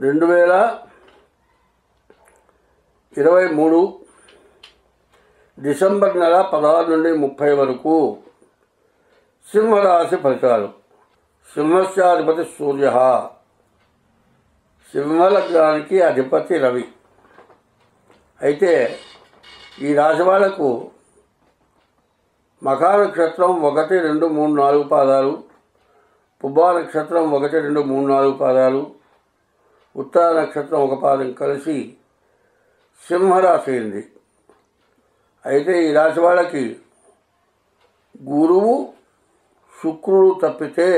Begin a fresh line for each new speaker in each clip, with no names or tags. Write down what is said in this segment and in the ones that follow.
2023 December నెల 16 నుండి 30 వరకు సింహరాశి ఫలితాలు. సింహస్యాధిపతి సూర్య, సింహలగ్నానికి అధిపతి రవి. అయితే ఈ రాశి వాళ్లకు మఖా నక్షత్రం 1, 2, 3, 4 పాదాలు, పుబ్బా నక్షత్రం 1, 2, 3, 4 పాదాలు, ఉత్తర నక్షత్రం 1 పాదం కలిసి సింహరాశి అయింది. అయితే ఈ రాశి వాళ్ళకి గురువు, శుక్రుడు తప్పితే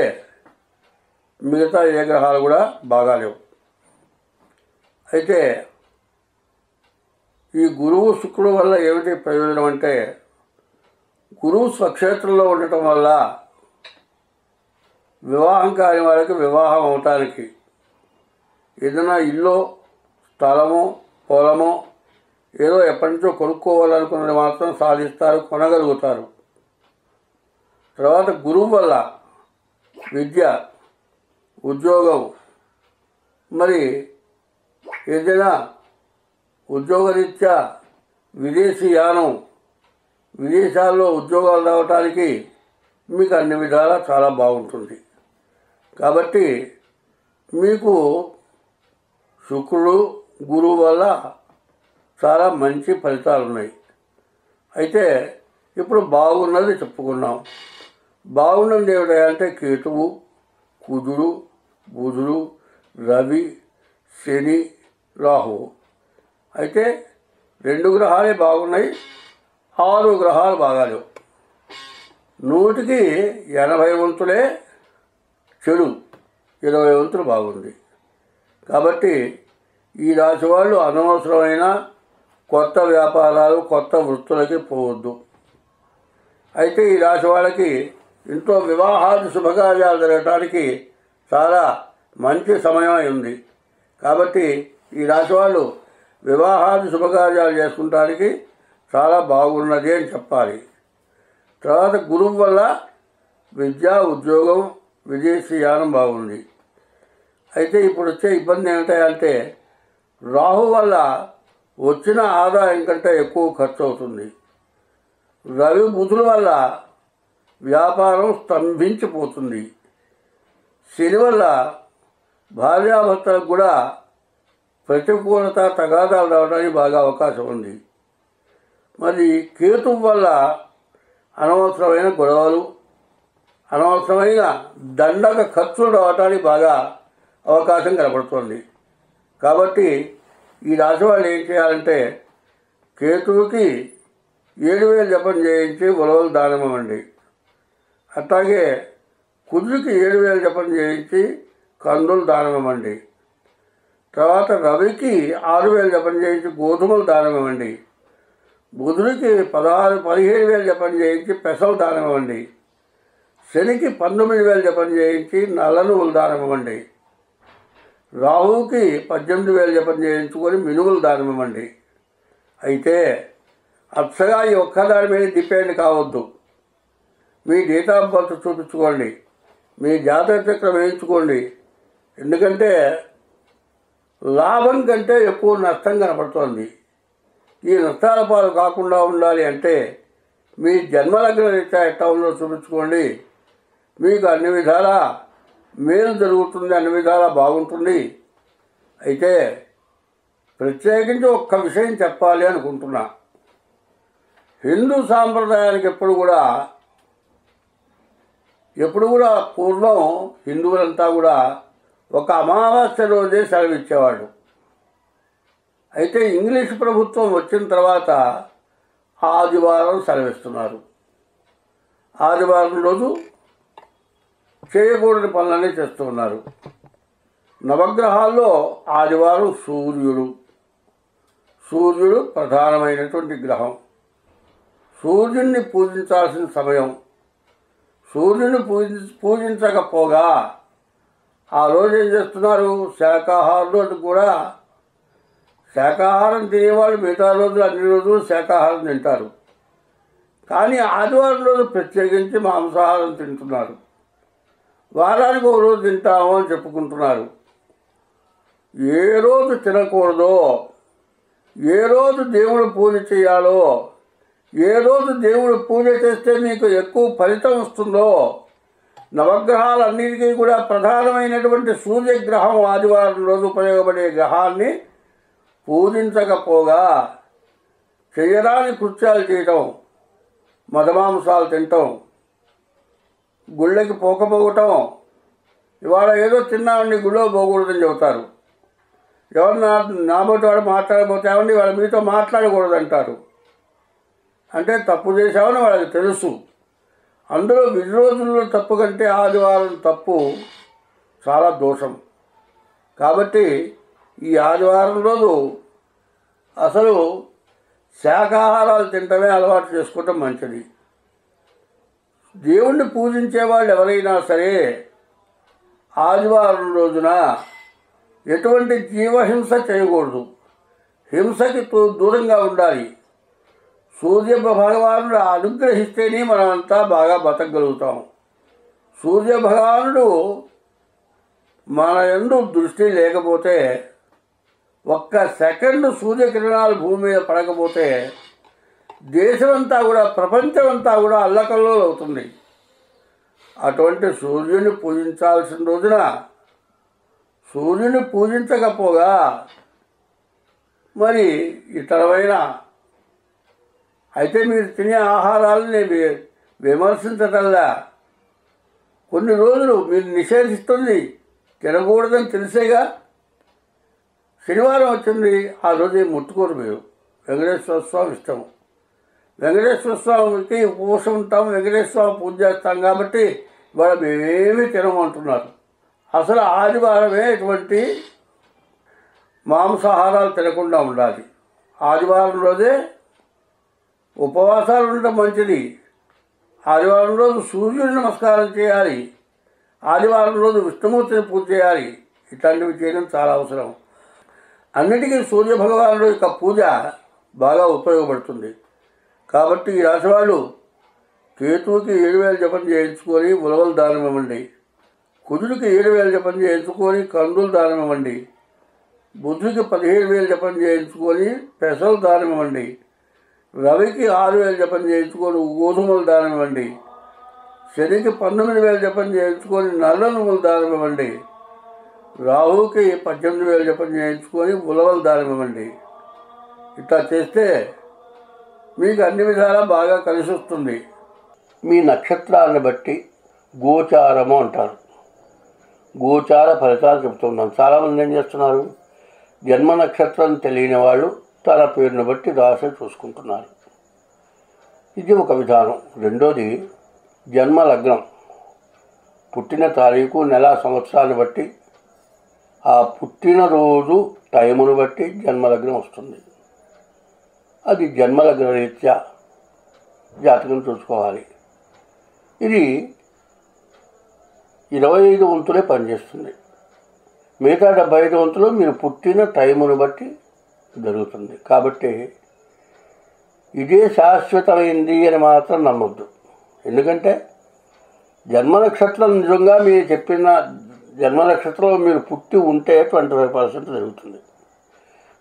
మిగతా ఏ గ్రహాలు కూడా బాగాలేవు. అయితే ఈ గురువు, శుక్రుడు వల్ల ఏమిటి ప్రయోజనం అంటే, గురువు స్వక్షేత్రంలో ఉండటం వల్ల వివాహం కాని వాళ్ళకి వివాహం అవటానికి, ఏదైనా ఇల్లు, స్థలమో, పొలమో ఏదో ఎప్పటి నుంచో కొనుక్కోవాలనుకున్నది మాత్రం సాధిస్తారు, కొనగలుగుతారు. తర్వాత గురువు వల్ల విద్య, ఉద్యోగం, మరి ఏదైనా ఉద్యోగరీత్యా విదేశీ యానం, విదేశాల్లో ఉద్యోగాలు రావటానికి మీకు అన్ని విధాలా చాలా బాగుంటుంది. కాబట్టి మీకు శుక్రుడు, గురువు వల్ల చాలా మంచి ఫలితాలు ఉన్నాయి. అయితే ఇప్పుడు బాగున్నది చెప్పుకున్నాం. బాగున్నది ఏమిటంటే కేతువు, కుజుడు, బుధుడు, రవి, శని, రాహువు. అయితే 2 గ్రహాలే బాగున్నాయి, 6 గ్రహాలు బాగాలేవు. 100కి 80 వంతులే చెడు, 20 వంతులు బాగుంది. కాబట్టి ఈ రాశి వాళ్ళు అనవసరమైన కొత్త వ్యాపారాలు, కొత్త వృత్తులకి పోవద్దు. అయితే ఈ రాశి వాళ్ళకి ఇంట్లో వివాహాది శుభకార్యాలు జరగటానికి చాలా మంచి సమయం ఉంది. కాబట్టి ఈ రాశి వాళ్ళు వివాహాది శుభకార్యాలు చేసుకుంటానికి చాలా బాగున్నది అని చెప్పాలి. తర్వాత గురువు వల్ల విద్య, ఉద్యోగం, విదేశీ యానం బాగుంది. అయితే ఇప్పుడు వచ్చే ఇబ్బంది ఏమిటంటే, రాహు వల్ల వచ్చిన ఆదాయం కంటే ఎక్కువ ఖర్చు అవుతుంది. రవి, బుధుల వల్ల వ్యాపారం స్తంభించిపోతుంది. శని వల్ల భార్యాభర్తలకు కూడా ప్రతికూలత, తగాదాలు రావడానికి బాగా అవకాశం ఉంది. మరి కేతువు వల్ల అనవసరమైన గొడవలు, అనవసరమైన దండక ఖర్చులు రావడానికి బాగా అవకాశం కనబడుతుంది. కాబట్టి ఈ రాశి వాళ్ళు ఏం చేయాలంటే, కేతువుకి 7,000 జపం చేయించి ఉలవలు దానం ఇవ్వండి. అట్లాగే కుజుడికి 7,000 జపం చేయించి కందులు దానం ఇవ్వండి. తర్వాత రవికి 6,000 జపం చేయించి గోధుమలు దానం ఇవ్వండి. బుధుడికి 17,000 జపం చేయించి పెసలు దానం ఇవ్వండి. శనికి 19,000 జపం చేయించి నల్ల నువ్వులు దానం ఇవ్వండి. రాహువుకి 18,000 జపం చేయించుకొని మినుములు దానం ఇవ్వండి. అయితే అచ్చగా ఈ ఒక్కదాని మీద డిపెండ్ కావద్దు. మీ డేట్ ఆఫ్ బర్త్ చూపించుకోండి, మీ జాతక చక్రం వేయించుకోండి. ఎందుకంటే లాభం కంటే ఎక్కువ నష్టం కనపడుతోంది. ఈ నష్టాల పాలు కాకుండా ఉండాలి అంటే మీ జన్మలగ్న రీత్యా ఎట్లా ఉందో చూపించుకోండి. మీకు అన్ని విధాలా మేలు జరుగుతుంది, అన్ని విధాలా బాగుంటుంది. అయితే ప్రత్యేకించి ఒక్క విషయం చెప్పాలి అనుకుంటున్నా. హిందూ సాంప్రదాయానికి ఎప్పుడు కూడా పూర్వం హిందువులంతా కూడా ఒక అమావాస్య రోజే సెలవు ఇచ్చేవాళ్ళు. అయితే ఇంగ్లీష్ ప్రభుత్వం వచ్చిన తర్వాత ఆదివారం సెలవిస్తున్నారు. ఆదివారం రోజు చేయకూడని పనులన్నీ చేస్తూ ఉన్నారు. నవగ్రహాల్లో ఆదివారం సూర్యుడు ప్రధానమైనటువంటి గ్రహం. సూర్యుడిని పూజించాల్సిన సమయం. సూర్యుని పూజించకపోగా ఆ రోజు ఏం చేస్తున్నారు, శాకాహారులు కూడా. శాకాహారం తినేవాళ్ళు మిగతా రోజులు అన్ని రోజులు శాకాహారం తింటారు. కానీ ఆదివారం రోజు ప్రత్యేకించి మాంసాహారం తింటున్నారు. వారానికి ఒక రోజు తింటాము అని చెప్పుకుంటున్నారు. ఏ రోజు తినకూడదో, ఏ రోజు దేవుడు పూజ చేయాలో, ఏ రోజు దేవుడు పూజ చేస్తే మీకు ఎక్కువ ఫలితం వస్తుందో, నవగ్రహాలన్నిటికీ కూడా ప్రధానమైనటువంటి సూర్యగ్రహం ఆదివారం రోజు ఉపయోగపడే గ్రహాన్ని పూజించకపోగా చేయరాని కృత్యాలు చేయటం, మదమాంసాలు తినటం, గుళ్ళకి పోకపోవటం, ఇవాళ ఏదో తిన్నామండి గుళ్ళో పోకూడదని చెబుతారు. ఎవరు నాబోటి వాడు మాట్లాడకపోతే ఏమండి వాళ్ళ మీతో మాట్లాడకూడదంటారు. అంటే తప్పు చేశామని వాళ్ళకి తెలుసు. అందులో విధి రోజుల్లో తప్పు కంటే ఆదివారం తప్పు చాలా దోషం. కాబట్టి ఈ ఆదివారం రోజు అసలు శాకాహారాలు తినటమే అలవాటు చేసుకోవటం మంచిది. దేవుణ్ణి పూజించే వాళ్ళు ఎవరైనా సరే ఆదివారం రోజున ఎటువంటి జీవహింస చేయకూడదు. హింసకి దూరంగా ఉండాలి. సూర్య భగవానుడు అనుగ్రహిస్తేనే మనమంతా బాగా బతకగలుగుతాం. సూర్య భగవానుడు మన యందు దృష్టి లేకపోతే, ఒక్క సెకండ్ సూర్యకిరణాలు భూమి మీద పడకపోతే దేశమంతా కూడా, ప్రపంచమంతా కూడా అల్లకల్లోలం అవుతుంది. అటువంటి సూర్యుని పూజించాల్సిన రోజున సూర్యుని పూజించకపోగా మరి ఇతరమైన అయితే మీరు తినే ఆహారాలని విమర్శించటల్లా కొన్ని రోజులు మీరు నిషేధిస్తుంది తినకూడదని తెలిసేగా. శనివారం వచ్చింది, ఆ రోజు ముట్టుకోరు మీరు. వెంకటేశ్వర స్వామి ఇష్టం. వెంకటేశ్వర స్వామికి ఉపవాసం ఉంటాం, వెంకటేశ్వర స్వామి పూజ చేస్తాం కాబట్టి ఇవాళ మేమేమీ తినమంటున్నారు. అసలు ఆదివారమే ఇటువంటి మాంసాహారాలు తినకుండా ఉండాలి. ఆదివారం రోజే ఉపవాసాలు ఉండటం మంచిది. ఆదివారం రోజు సూర్యుని నమస్కారం చేయాలి. ఆదివారం రోజు విష్ణుమూర్తిని పూజ చేయాలి. ఇట్లాంటివి చేయడం చాలా అవసరం. అన్నిటికీ సూర్యభగవానుడు యొక్క పూజ బాగా ఉపయోగపడుతుంది. కాబట్టి ఈ రాశివాళ్ళు కేతువుకి 7000 జపం చేయించుకొని ఉలవలు దానం ఇవ్వండి. కుజుడికి 7000 జపం చేయించుకొని కందులు దానం ఇవ్వండి. బుధుడికి 17000 జపం చేయించుకొని పెసలు దానం ఇవ్వండి. రవికి 6000 జపం చేయించుకొని గోధుమలు దానం ఇవ్వండి. శనికి 19000 జపం చేయించుకొని నల్ల నువ్వులు దానం ఇవ్వండి. రాహువుకి 18000 జపం చేయించుకొని ఉలవలు దానం ఇవ్వండి. ఇట్లా చేస్తే మీకు అన్ని విధాలా బాగా కలిసి వస్తుంది. మీ నక్షత్రాన్ని బట్టి గోచారము అంటారు. గోచార ఫలితాలు చెబుతున్నాం. చాలామంది ఏం చేస్తున్నారు, జన్మ నక్షత్రం తెలియని వాళ్ళు తన పేరును బట్టి రాశి చూసుకుంటున్నారు. ఇది ఒక విధానం. రెండోది జన్మ లగ్నం. పుట్టిన తారీఖు, నెల, సంవత్సరాన్ని బట్టి, ఆ పుట్టినరోజు టైమును బట్టి జన్మలగ్నం వస్తుంది. అది జన్మలగ్న రీత్యా జాతకం చూసుకోవాలి. ఇది 25 వంతులే పనిచేస్తుంది. మిగతా 75 వంతులు మీరు పుట్టిన టైమును బట్టి జరుగుతుంది. కాబట్టి ఇదే శాశ్వతమైంది అని మాత్రం నమ్మొద్దు. ఎందుకంటే జన్మ నక్షత్రం నిజంగా మీరు చెప్పిన జన్మ నక్షత్రంలో మీరు పుట్టి ఉంటే 25% జరుగుతుంది.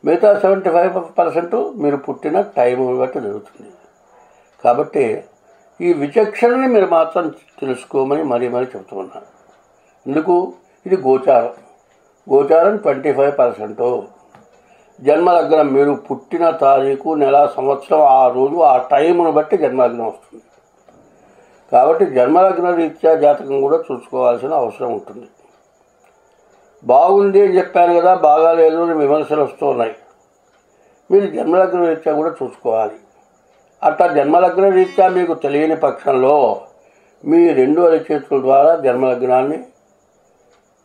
మిగతా 75% మీరు పుట్టిన టైమును బట్టి జరుగుతుంది. కాబట్టి ఈ విచక్షణని మీరు మాత్రం తెలుసుకోమని మరీ చెబుతున్నాను. ఎందుకు? ఇది గోచారం. గోచారం 25%. జన్మలగ్నం మీరు పుట్టిన తారీఖు, నెల, సంవత్సరం, ఆ రోజు, ఆ టైమును బట్టి జన్మలగ్నం వస్తుంది. కాబట్టి జన్మలగ్న రీత్యా జాతకం కూడా చూసుకోవాల్సిన అవసరం ఉంటుంది. బాగుంది అని చెప్పాను కదా, బాగాలేదు అని విమర్శలు వస్తూ ఉన్నాయి. మీరు జన్మలగ్న రీత్యా కూడా చూసుకోవాలి. అట్లా జన్మలగ్న రీత్యా మీకు తెలియని పక్షంలో మీ 2 అరిచేతుల ద్వారా జన్మలగ్నాన్ని,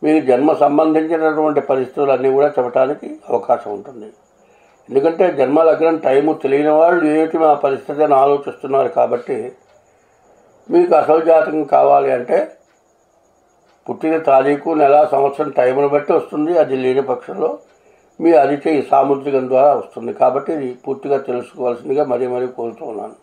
మీకు జన్మ సంబంధించినటువంటి పరిస్థితులన్నీ కూడా చెప్పడానికి అవకాశం ఉంటుంది. ఎందుకంటే జన్మలగ్నం టైము తెలియని వాళ్ళు ఏమిటి మా పరిస్థితి అని ఆలోచిస్తున్నారు. కాబట్టి మీకు అసలు జాతకం కావాలి అంటే పుట్టిన తారీఖు, నెల, సంవత్సరం టైమును బట్టి వస్తుంది. అది లేని పక్షంలో మీ అరిచేయి సాముద్రికం ద్వారా వస్తుంది. కాబట్టి ఇది పూర్తిగా తెలుసుకోవాల్సిందిగా మరీ కోరుతూ ఉన్నాను.